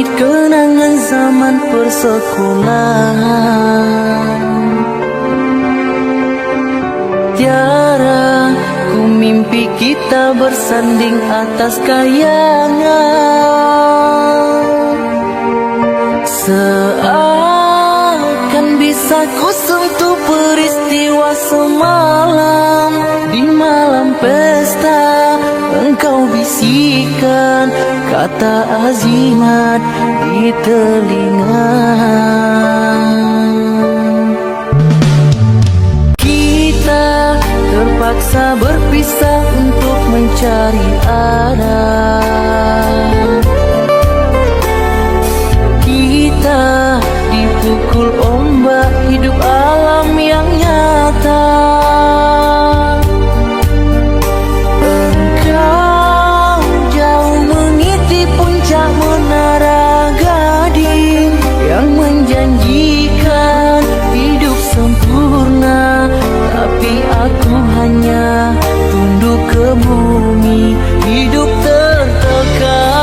pamit kenangan zaman persekolahan. Tiara, ku mimpi kita bersanding atas kayangan. Seakan bisa ku sentuh peristiwa semalam. Di malam pesta engkau bisikan kata azimat di telinga. Kita terpaksa berpisah untuk mencari arah. Kita dipukul ombak hidup alam yang nyata. Engkau jauh meniti puncak menara Gading yang menjanjikan hidup sempurna, tapi aku hanya tunduk ke bumi, hidup tertekan.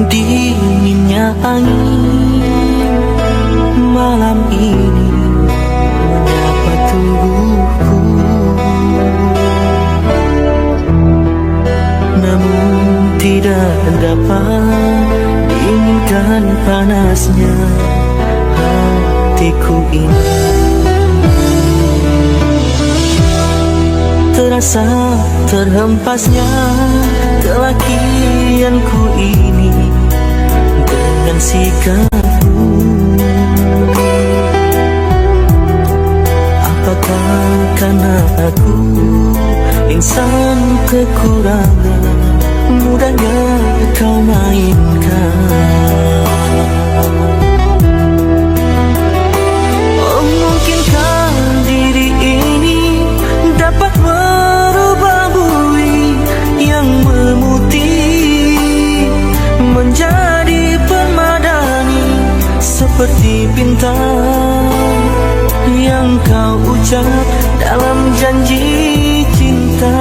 Dinginnya angin malam ini menyapa tubuhku, namun tidak dapat dinginkan panasnya hatiku ini. Terasa terhempasnya kelakianku ini dengan sikapmu. Apakah karena aku insan kekurangan, mudahnya kau mainkan? Oh, mungkinkah diri ini dapat merubah bui yang memutih menjadi permadani, seperti bintang yang kau ucap dalam janji cinta.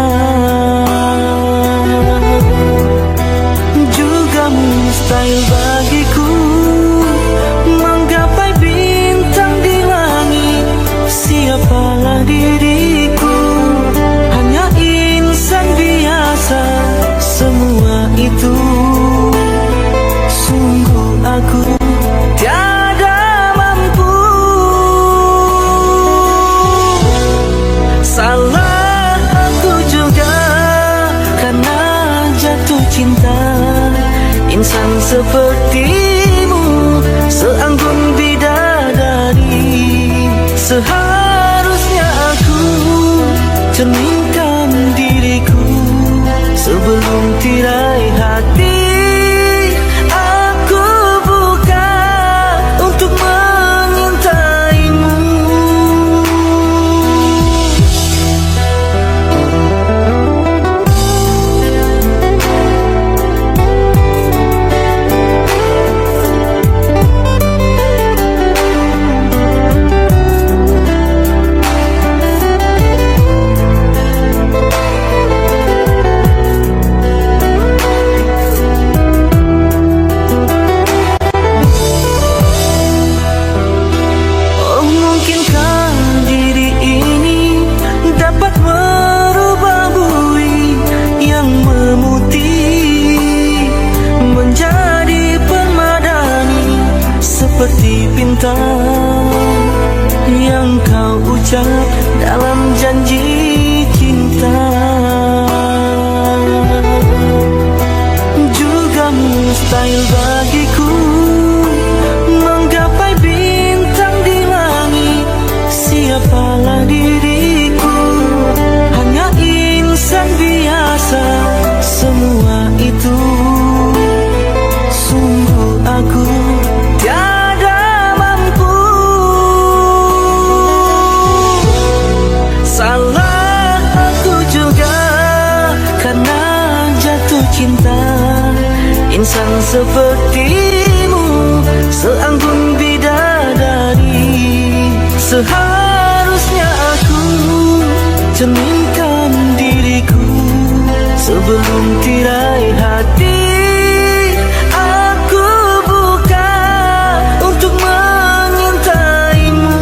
Juga mustahil bagiku menggapai bintang di langit. Siapalah diriku, hanya insan biasa. Semua itu sungguh aku tiada mampu. Salah aku juga karena jatuh cinta. Insan sepertimu seanggun bidadari. Seharusnya aku cerminkan diriku sebelum tirai hati aku buka untuk mengintaimu. Seperti bintang yang kau ucap dalam janji cinta. Juga mustahil bagiku menggapai bintang di langit. Siapalah diriku, hanya insan biasa. Semua itu sungguh aku tiada mampu. Salah aku juga karena jatuh cinta. Insan sepertimu seanggun bidadari. Seharusnya aku cerminkan diriku sebelum tirai hati aku buka untuk mengintaimu.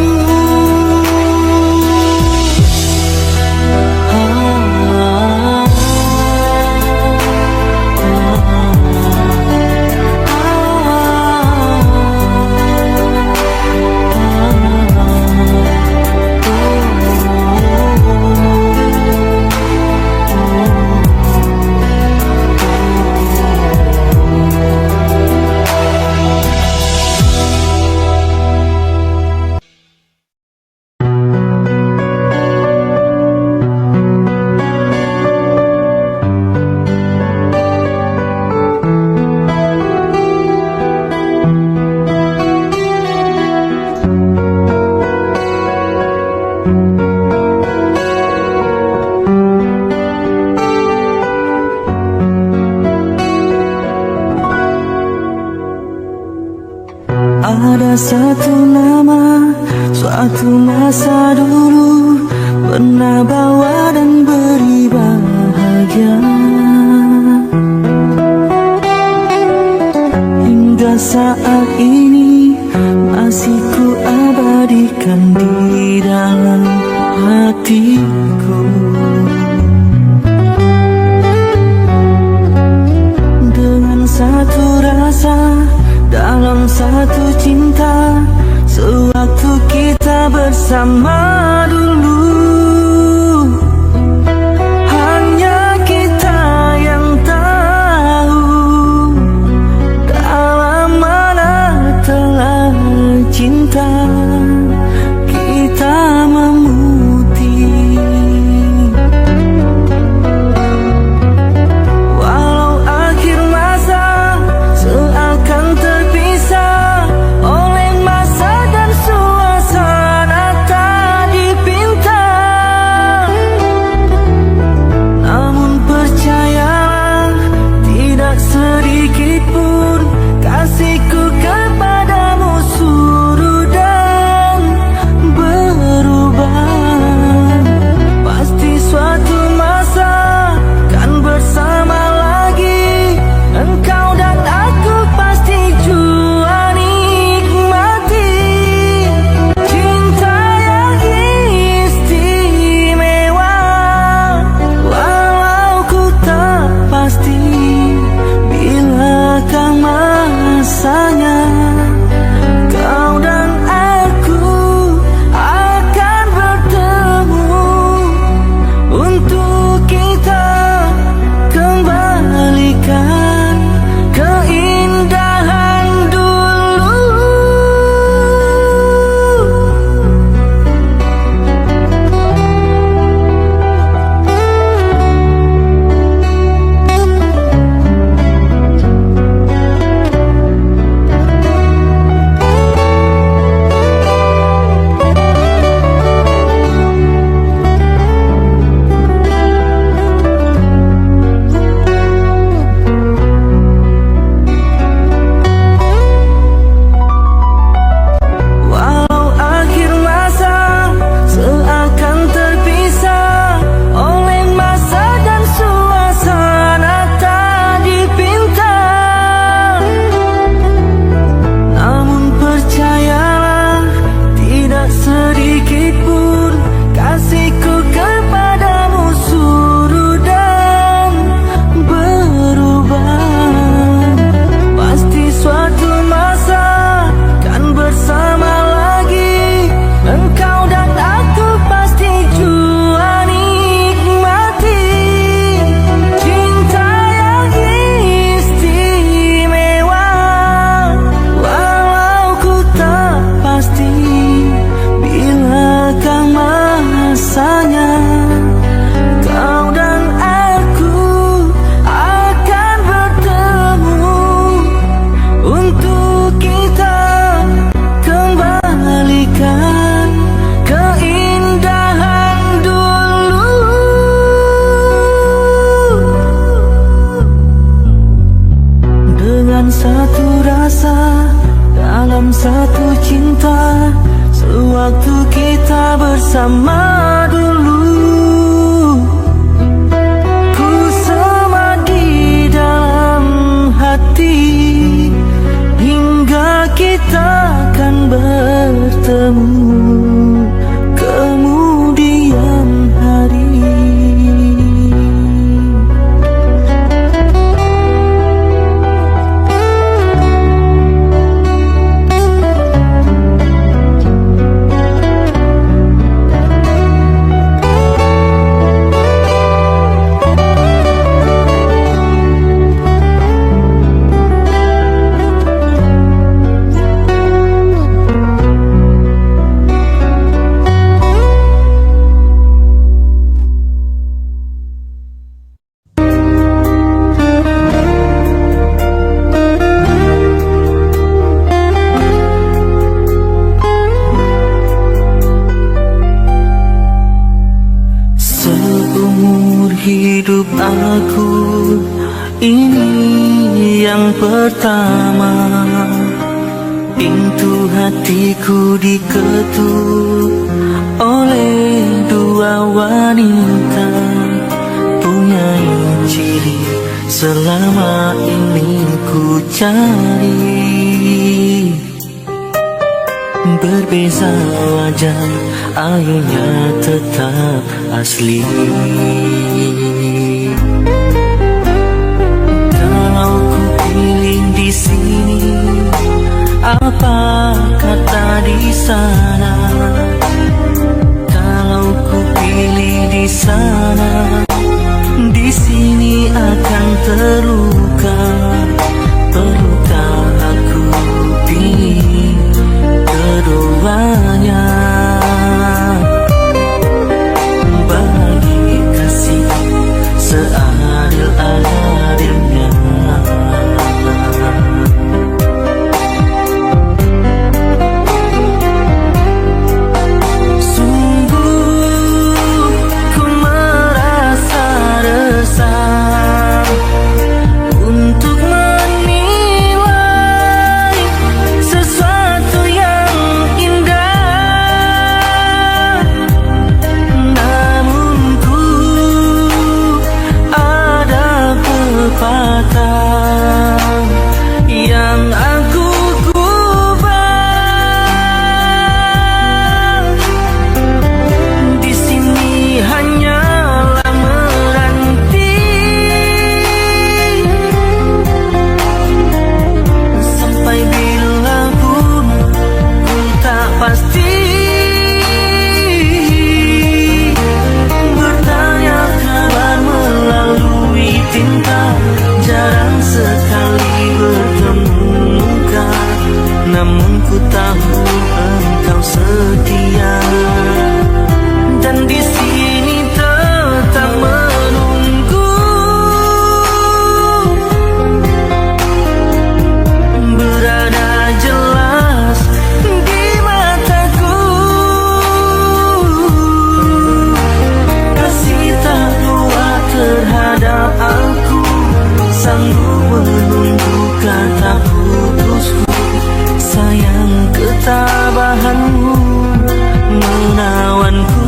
Ada satu nama, suatu masa dulu pernah bawa dan beri bahagia. rasa dalam satu cinta, sewaktu kita bersama dulu. Hanya kita yang tahu dalam mana telah cinta kita memutih. Walau akhir masa seakan terpisah oleh masa dan suasana tak dipinta, namun percayalah tidak sedikit pun kasihku kepadamu surut dan berubah. Pasti suatu masa kan bersama lagi, engkau dan aku pasti jua nikmati cinta yang istimewa. Walau ku tak pasti bilakah masanya kau dan aku akan bertemu untuk kita kembalikan keindahan dulu. Walau akhir masa seakan terpisah oleh masa dan suasana tak dipinta, namun percayalah tidak sedikit pun kasihku kepadamu surut dan berubah. Pasti suatu masa kan bersama lagi, engkau dan aku pasti jua nikmati cinta yang istimewa. Walau ku tak pasti bilakah masanya kau dan aku akan bertemu untuk kita kembalikan keindahan dulu. Dengan satu rasa dalam satu cinta, sewaktu kita bersama dulu. Ku semadi dalam hati hingga kita akan bertemu kemudian hari. Seumur hidup aku ini yang pertama, pintu hatiku diketuk oleh dua wanita, punya ciri selama ini ku cari. Berbeza wajah, airnya tetap asli. Kalau ku pilih di sini sana. Kalau ku pilih di sana, di sini akan terluka. Perlukah aku pilih keduanya? Bagi kasih seadil-adilnya. Yang aku kubah di sini hanyalah menanti sampai bila pun ku tak pasti bertanya kabar melalui tinta. Jarang sekali bertemu muka, namun ku tahu engkau setia. Dan di sini tetap menunggu, berada jelas di mataku. Kasih tak kuat terhadap aku, sanggup menunggu kata putusku. Sayang ketabahanmu menawanku.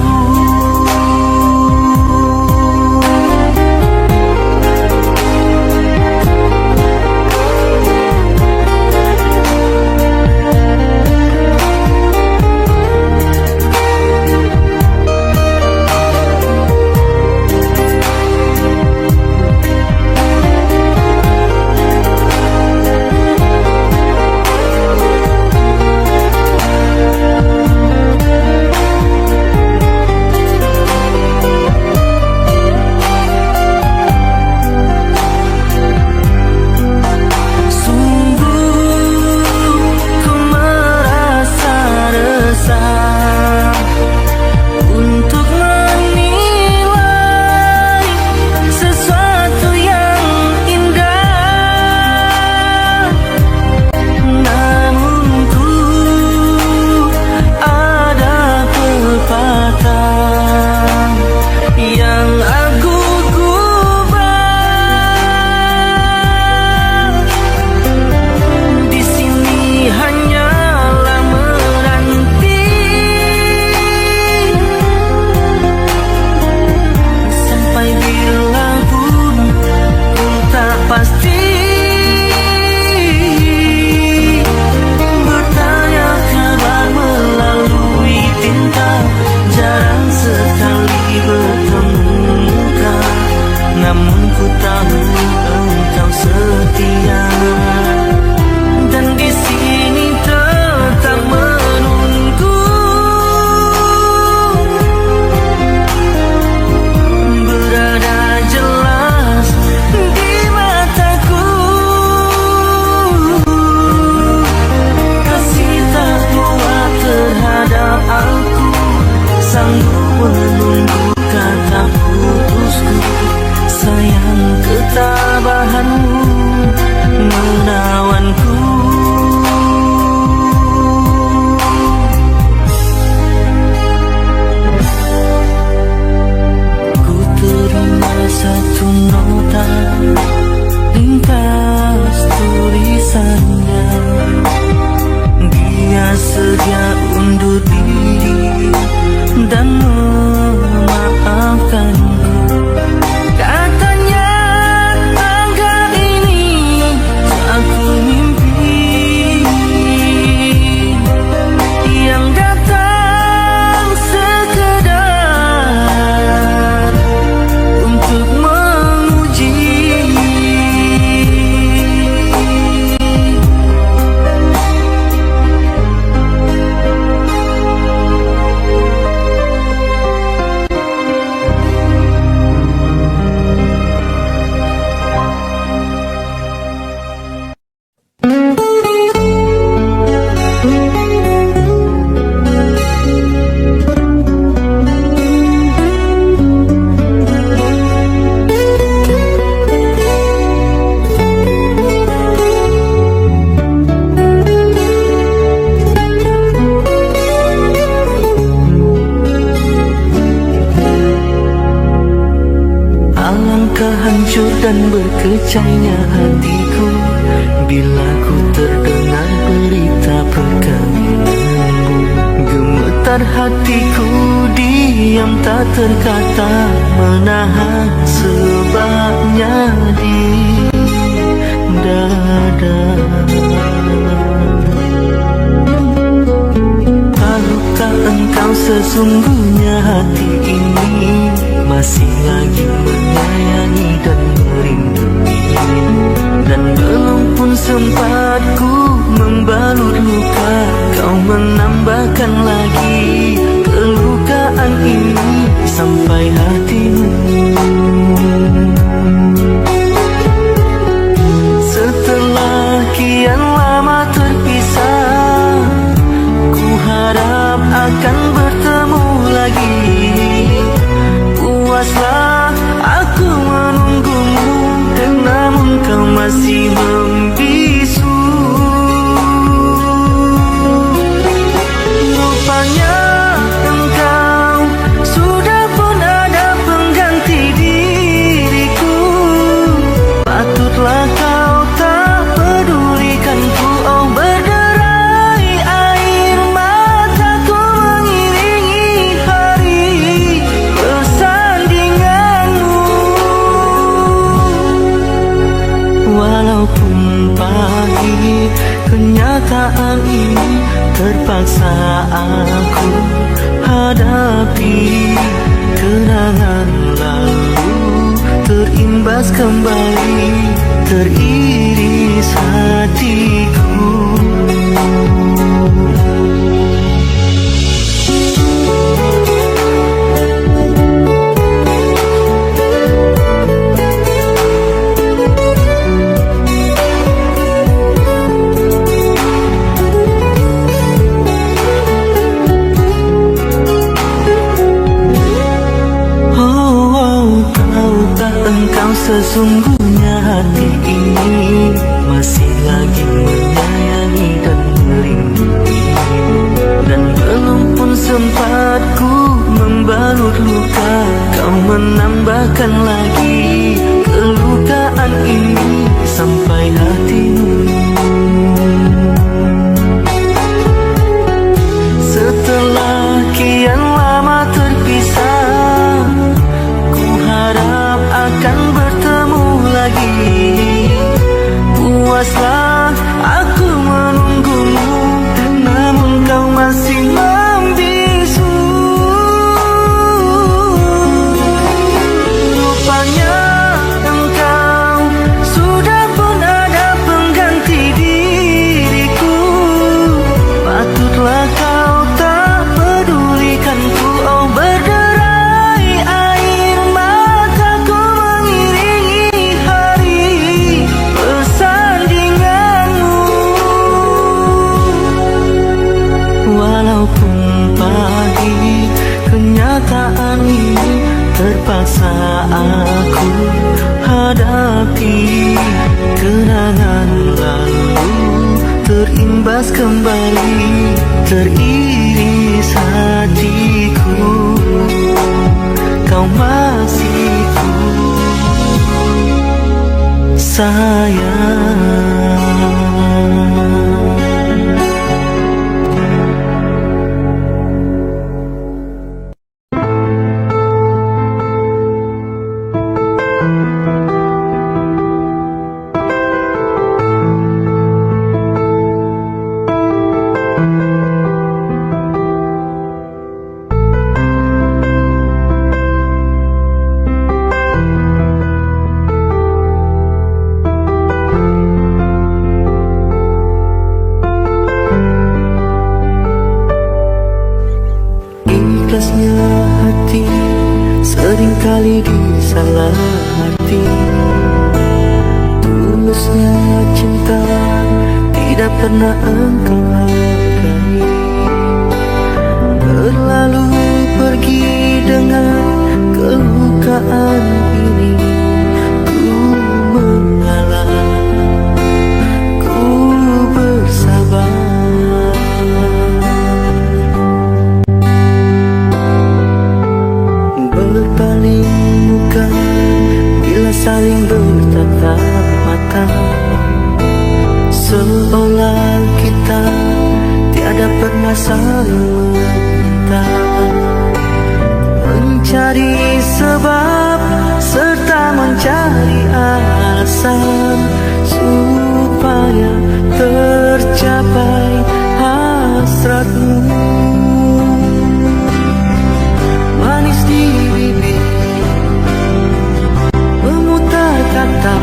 Menunggu kata putusku. Sayang ketabahanmu hancur dan berkecainya hatiku bila ku terdengar berita perkawinanmu. Gemetar hatiku diam tak terkata, menahan sebabnya di dada. Tahukah engkau sesungguhnya hati ini masih lagi menyayangi dan merindui, dan belum pun sempat ku membalut luka, kau menambahkan lagi kelukaan ini sampai hatimu. Setelah kian lama terpisah, ku harap akan bertemu lagi. Puaslah aku menunggumu, namun kau masih membisu. Rupanya engkau sudah pun ada pengganti diriku. Patutlah kau tak pedulikanku. Oh, berderai air mataku mengiringi hari persandinganmu. Walaupun pahit kenyataan ini, terpaksa aku hadapi. Kenangan lalu terimbas kembali, teriris hatiku. Engkau sesungguhnya hati ini masih lagi menyayangi dan merindui, dan belum pun sempat ku membalut luka, kau menambahkan lagi kelukaan ini sampai hatimu. Setelah kian lama terpisah, ku harap akan bertemu lagi. Puaslah aku menunggumu, namun kau masih membisu. Rupanya engkau sudah pun ada pengganti diriku. Patutlah kau tak pedulikanku. Oh, berderai air mataku mengiringi hari persandinganmu. Walaupun pahit kenyataan ini, terpaksa aku hadapi. Kenangan lalu terimbas kembali, teriris hatiku. Kau masih ku sayang. Ikhlasnya hati seringkali disalah arti. Tulusnya cinta tidak pernah engkau hargai. Berlalu pergi dengan kelukaan ini. Ku mengalah, ku bersabar. Berpaling muka bila saling bertatap mata, seolah kita tiada pernah saling meminta, mencari sebab serta mencari alasan supaya tercapai hasratmu. Manis di bibir memutar kata,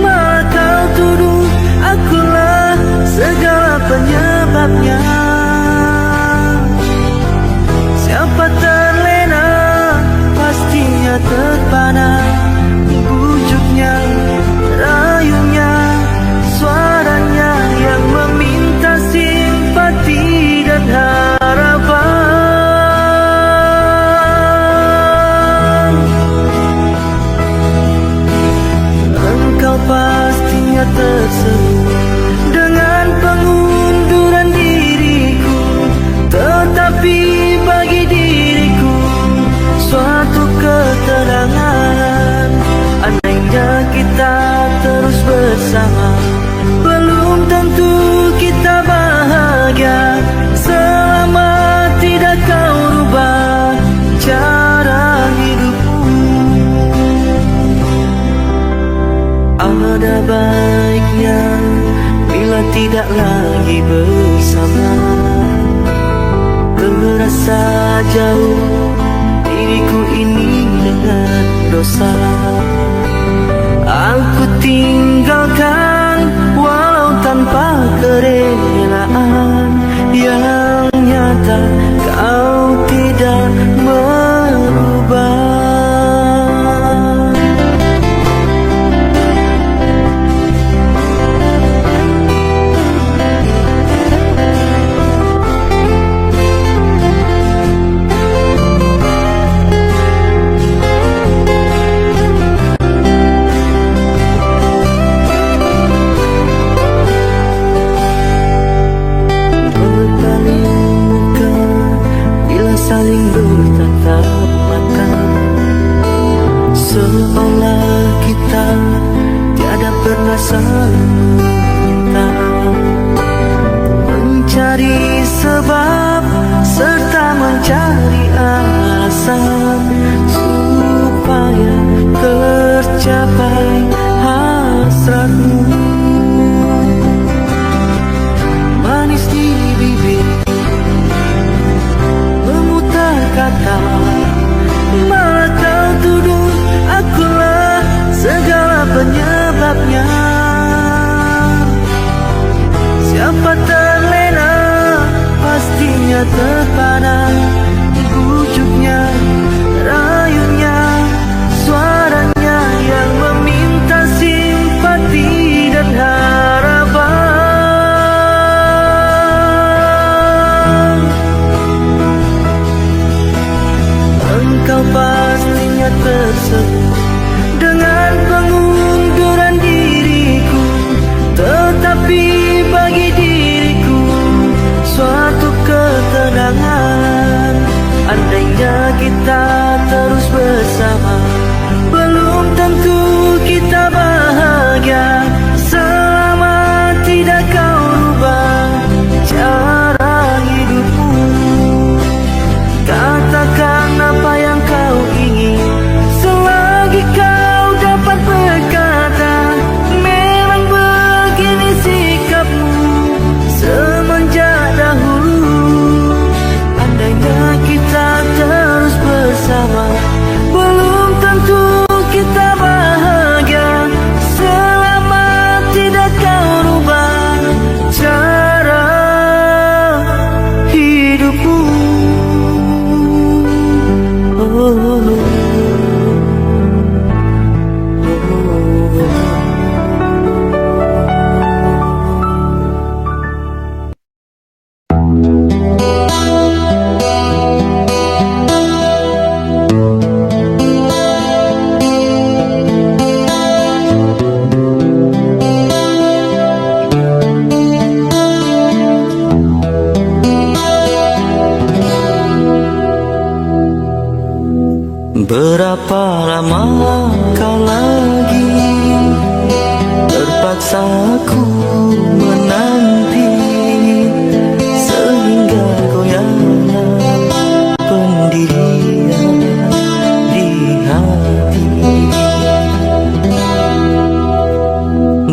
malah kau tuduh akulah segala penyebabnya. Siapa terlena pastinya terpana, bujuknya, rayunya, suaranya yang meminta simpati dan harapan. Engkau pastinya tersenyum dengan pengunduran diriku, tetapi bagi diriku suatu ketenangan. Andainya kita terus bersama, belum tentu kita bahagia selama tidak kau rubah cara hidupmu. Ada baiknya bila tidak lagi bersama, terasa jauh diriku ini dengan dosa. Aku tinggalkan walau tanpa kerelaan, yang nyata kau tidak merubah. Saling bertatap mata, seolah kita tiada pernah saling meminta, mencari sebab serta mencari alasan supaya tercapai hasratmu. Manis di bibir kata, malah kau tuduh akulah segala penyebabnya. Siapa terlena pastinya terpana, bujuknya, rayunya, suaranya yang meminta simpati dan harapan. Engkau pastinya tersenyum dengan pengunduran diriku, tetapi bagi diriku suatu ketenangan. Andainya kita terus bersama, belum tentu kita bahagia selama tidak kau rubah cara hidupmu. Katakan apa yang kau ingin, selagi kau dapat berkata. Memang begini sikapmu semenjak dahulu. Andainya kita terus bersama, belum tentu kita bahagia selama tidak kau rubah cara hidupmu. Berapa lama kau lagi rasaku menanti sehingga goyahnya pendirian di hati.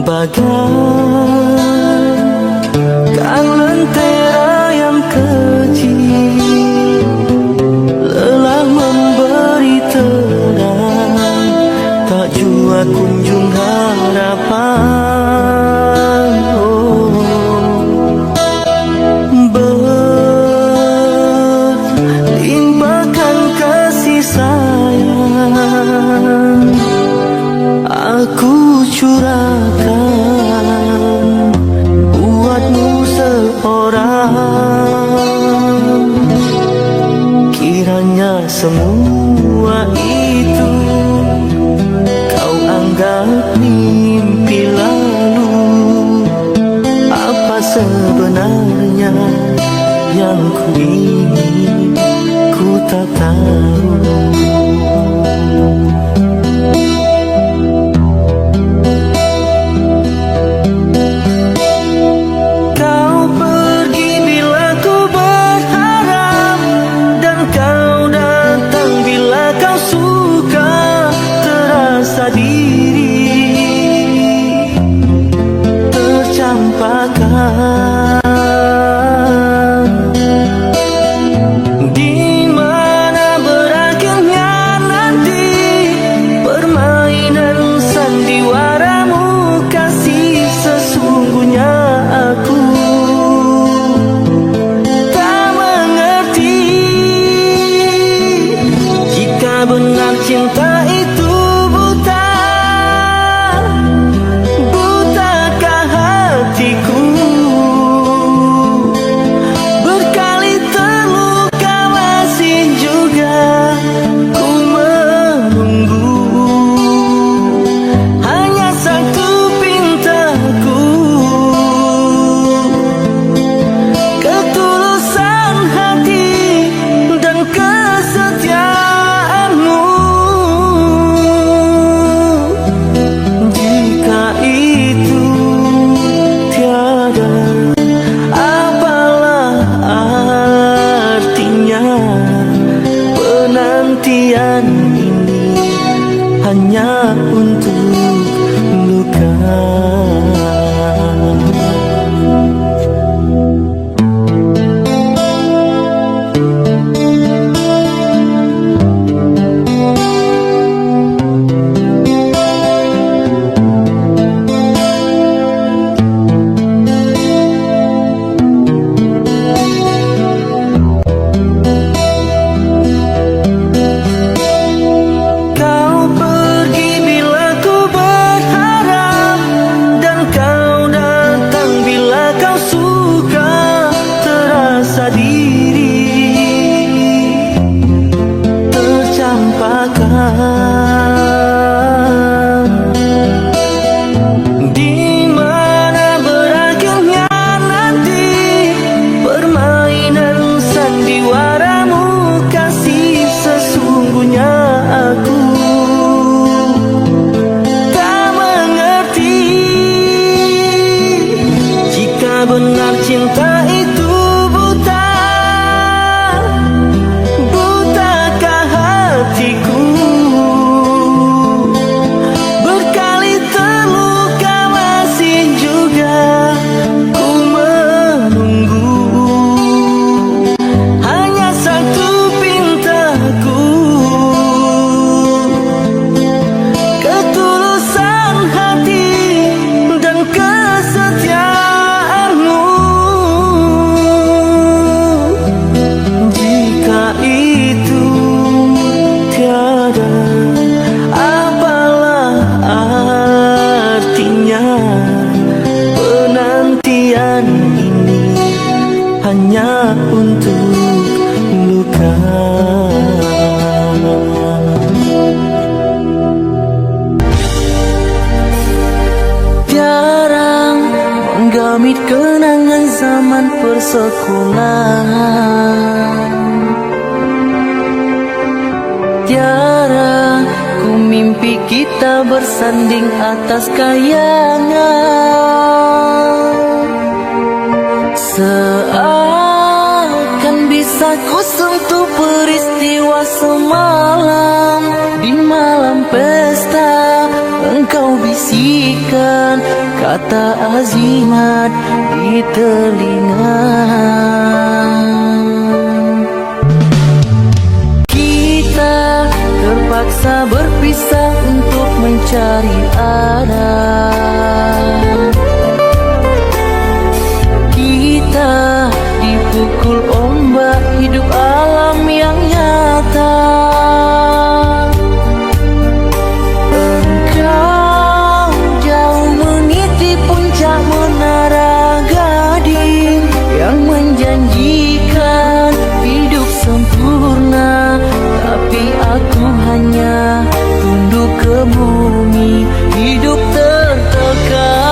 Bagaikan lentera yang kecil, lelah memberi terang, tak jua kunjung harapan. Berlimpahkan kasih sayang, aku curahkan buatmu seorang. Kiranya semua itu kau anggap mimpi lalu. Apa sebenarnya yang ku ingin, ku tak tahu. Di mana berakhirnya nanti permainan sandiwaramu, kasih sesungguhnya aku tak mengerti. Jika benar cinta itu butakah hatiku? Penantian ini hanya untuk luka. Di mana berakhirnya nanti permainan sandiwaramu, kasih sesungguhnya aku tak mengerti. Jika benar cinta itu butakah hatiku? Penantian ini hanya untuk luka. Jarang menggamit kenangan zaman persekolahan, tiara ku mimpi kita bersanding atas kayangan. Seakan bisa ku sentuh peristiwa semalam. Di malam pesta engkau bisikan kata azimat di telinga. Kita terpaksa berpisah untuk mencari arah. Kita dipukul ombak hidup alam yang nyata. Engkau jauh meniti puncak menara gading yang menjanjikan hidup sempurna, tapi aku hanya tunduk ke bumi, hidup tertekan.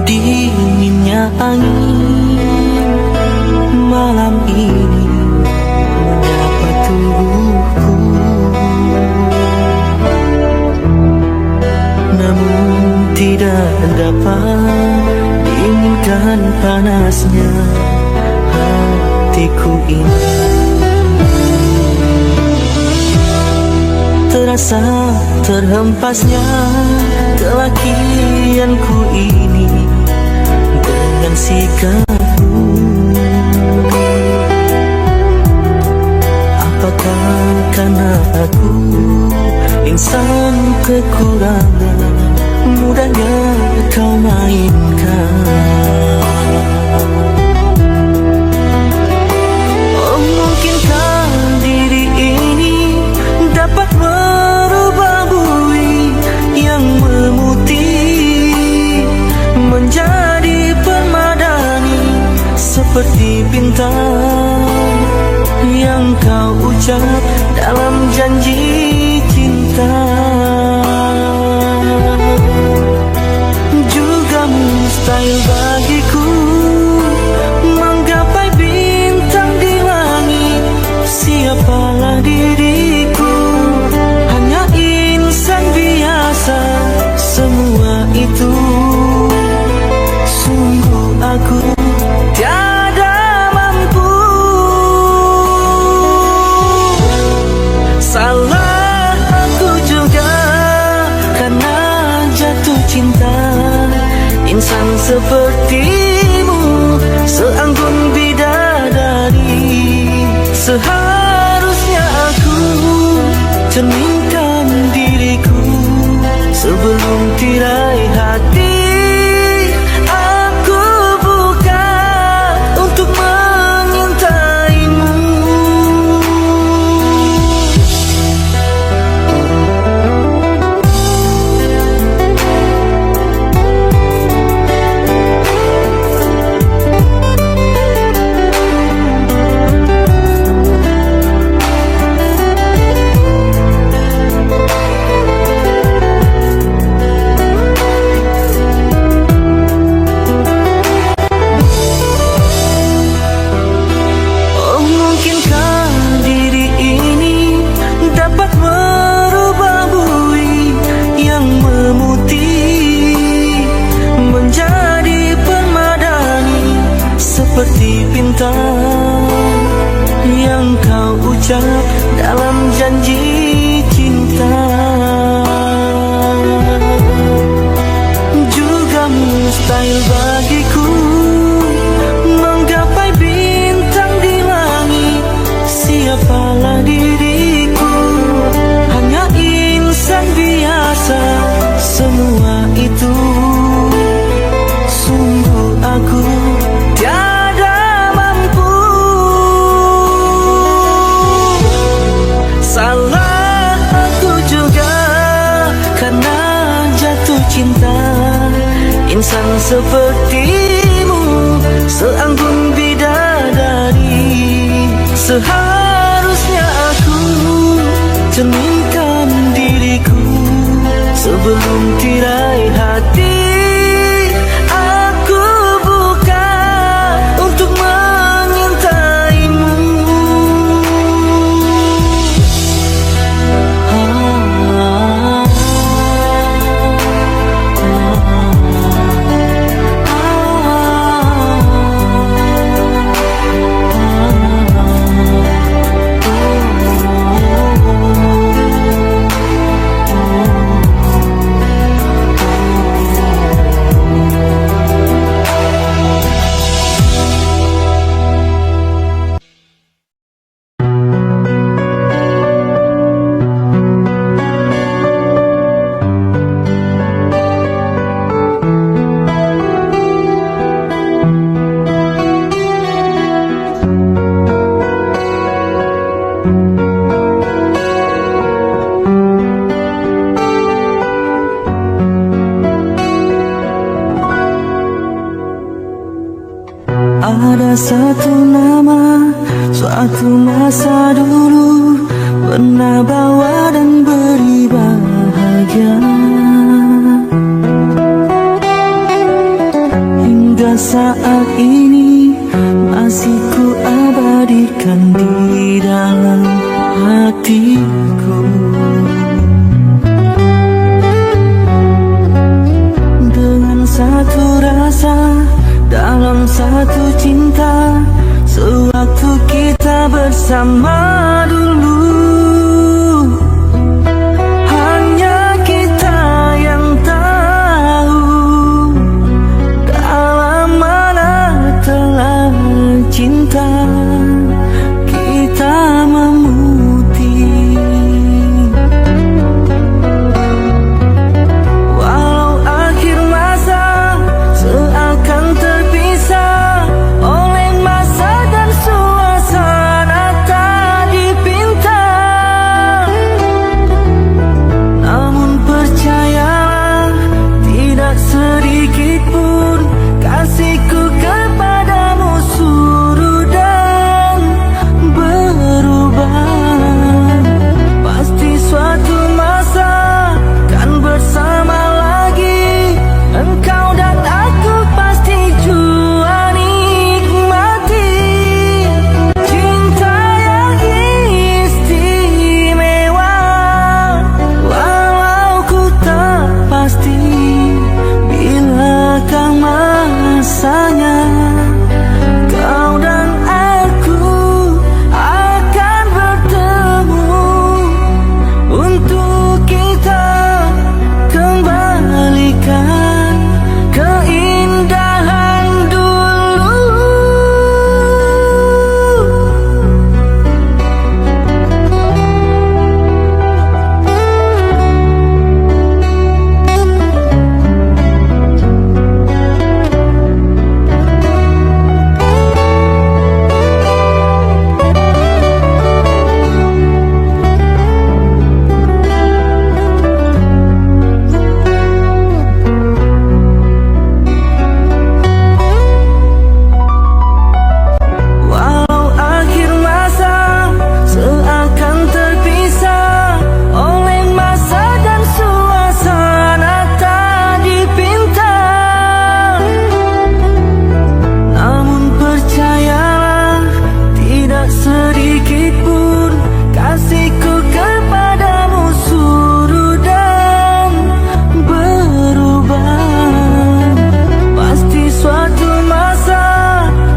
Dinginnya angin malam ini menyapa tubuhku, namun tidak dapat diinginkan panasnya hatiku ini. Terasa terhempasnya kelakianku ini dengan sikapmu. Apakah karena aku insan kekurangan, mudahnya kau mainkan? Oh, mungkinkah diri ini dapat merubah bui yang memutih menjadi permadani, seperti bintang yang kau ucap dalam janji cinta. Juga mustahil bagiku menggapai bintang di langit. Siapalah diriku, hanya insan biasa. Semua itu sungguh aku tiada mampu. Salah aku juga karena jatuh cinta. Insan sepertimu seanggun bidadari. Seharusnya aku cerminkan diriku sebelum tirai hati aku buka untuk menyintaimu. Seperti bintang yang kau ucap dalam janji cinta. Juga mustahil bagiku menggapai bintang di langit. Siapalah diriku, hanya insan biasa. Semua itu sungguh aku tiada mampu. Salah aku juga karena jatuh cinta. Insan sepertimu seanggun bidadari. Seharusnya aku cerminkan diriku sebelum tirai hati aku buka untuk menyintaimu. Ada satu nama, suatu masa dulu pernah bawa dan beri bahagia. saat ini masih ku abadikan di dalam hatiku. Dengan satu rasa dalam satu cinta, sewaktu kita bersama dulu. Hanya kita yang tahu dalam mana telah cinta kita memutih. Walau akhir masa seakan terpisah oleh masa dan suasana tak dipinta, namun percayalah tidak sedikit pun kasihku kepadamu surut dan berubah. Pasti suatu masa kan bersama lagi, engkau dan aku pasti jua nikmati cinta yang istimewa. Walau ku tak pasti bilakah masanya kau dan aku akan bertemu untuk kita kembalikan keindahan dulu. Walau akhir masa seakan terpisah oleh masa dan suasana tak dipinta, namun percayalah tidak sedikit pun kasihku kepadamu surut dan berubah. Pasti suatu masa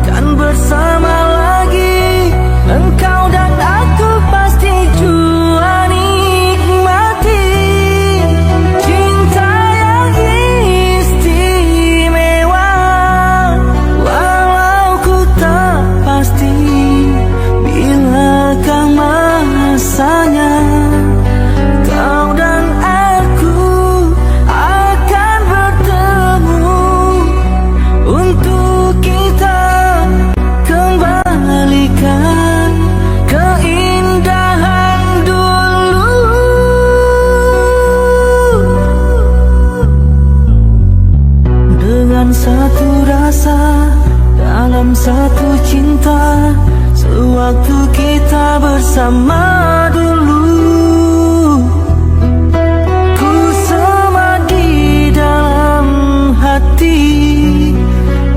kan bersama lagi, engkau dan aku pasti jua nikmati cinta yang istimewa. Walau ku tak pasti bilakah masanya kau dan aku akan bertemu untuk kita kembalikan keindahan dulu. Dengan satu rasa dalam satu cinta, sewaktu kita bersama dulu. Ku sama di dalam hati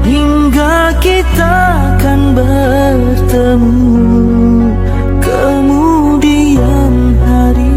hingga kita akan bertemu kemudian hari.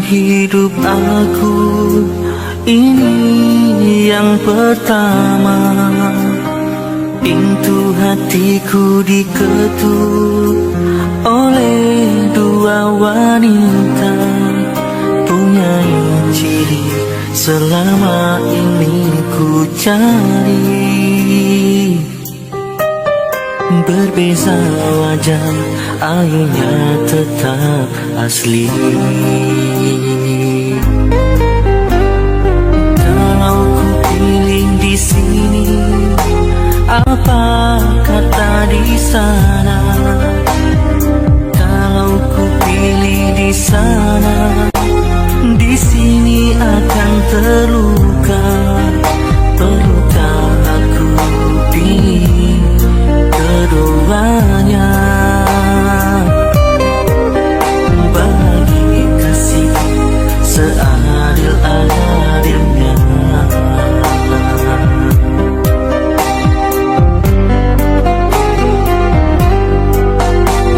Hidup aku ini yang pertama, pintu hatiku diketuk oleh dua wanita punya ciri selama ini ku cari. Berbeza wajah, airnya tetap asli. Kalau ku pilih di sini, apa kata di sana? Kalau ku pilih di sana, di sini akan terluka. Perlukah aku pilih keduanya? Bagi kasih seadil-adilnya.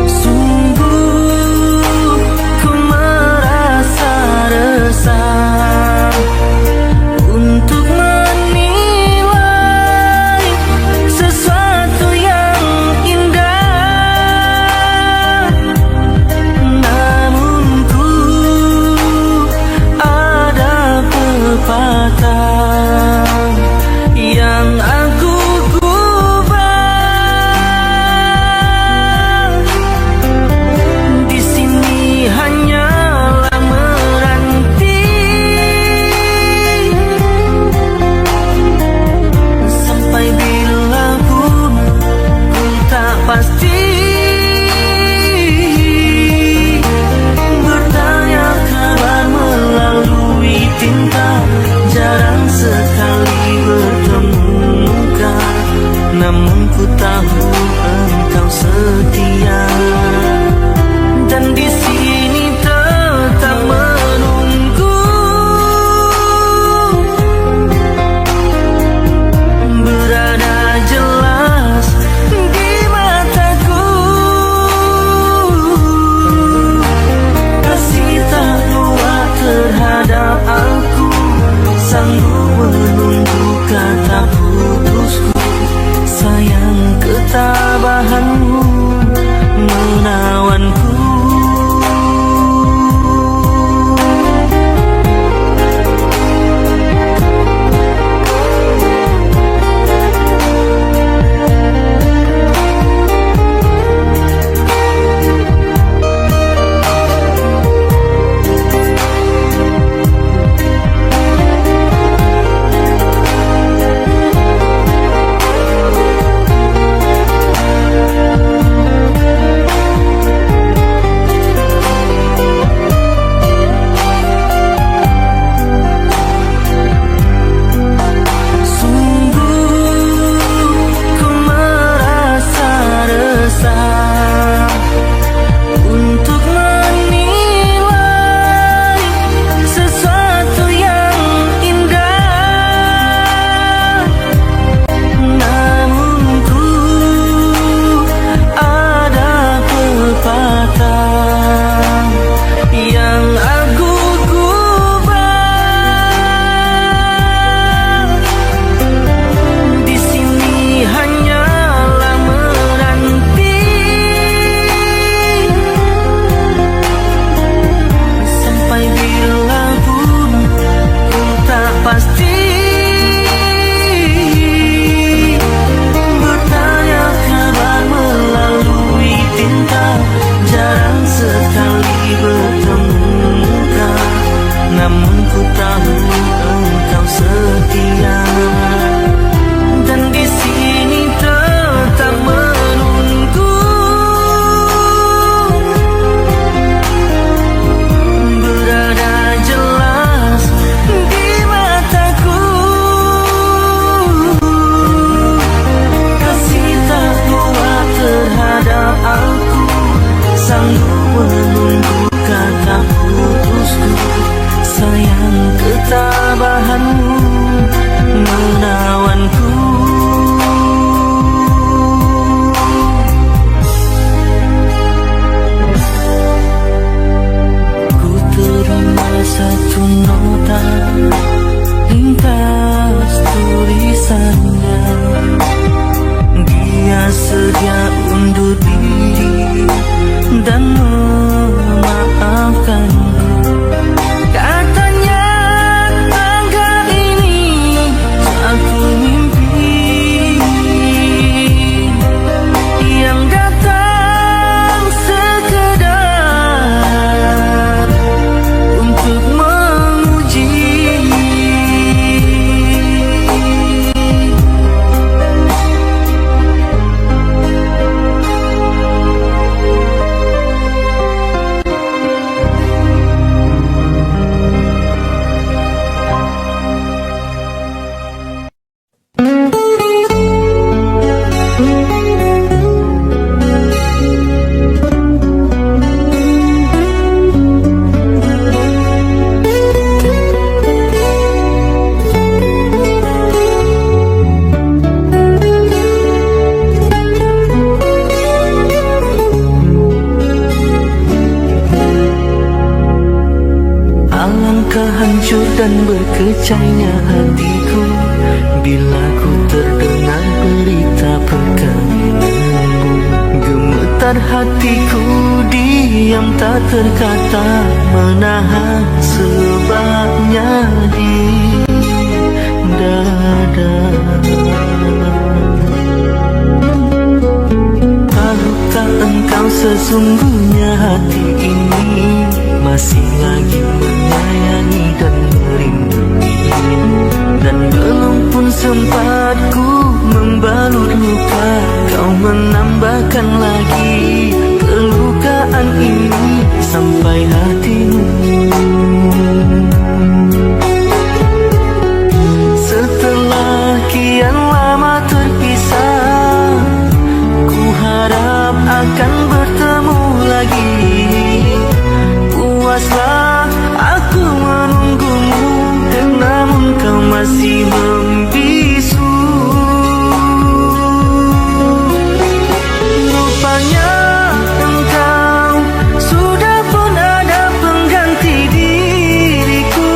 Sungguh ku merasa resah untuk menilai sesuatu yang indah. Namun ku ada pepatah yang aku gubah. Di sini hanyalah menanti sampai bila pun ku tak pasti. Bertanya kabar melalui tinta, jarang sekali bertemu muka. Namun ku tahu engkau setia, dan di sini tetap menunggu. Berada jelas di mataku, kasih tak kuat terhadap aku, sanggup menunggu kata putusku. Sayang ketabahanmu dan berkecainya hatiku bila ku terdengar berita perkawinanmu. Gemetar hatiku diam tak terkata, menahan sebabnya di dada. Tahukah engkau sesungguhnya hati ini masih lagi menyayangi dan merindui, dan belum pun sempat ku membalut luka, kau menambahkan lagi kelukaan ini sampai hatimu. Setelah kian lama terpisah, ku harap akan bertemu lagi. Puaslah aku menunggumu, namun kau masih membisu. Rupanya engkau sudah pun ada pengganti diriku.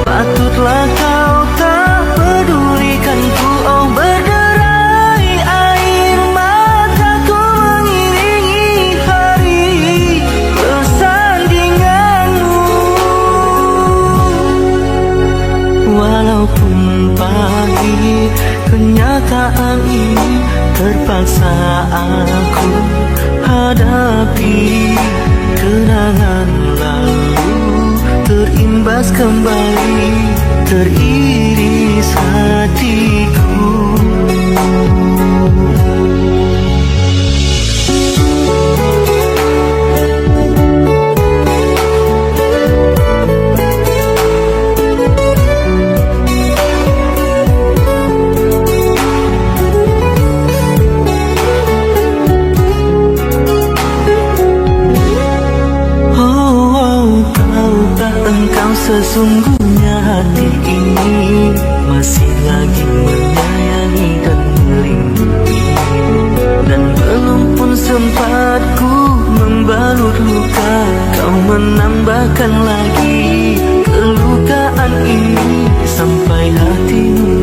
Patutlah kau tak pedulikanku. Oh, berderai air mataku mengiringi hari persandinganmu. Walaupun pahit kenyataan ini, terpaksa aku hadapi. Kenangan lalu terimbas kembali, teriris hatiku. Engkau sesungguhnya hati ini masih lagi menyayangi dan melindungi, dan belum pun sempat ku membalut luka, kau menambahkan lagi kelukaan ini sampai hatimu.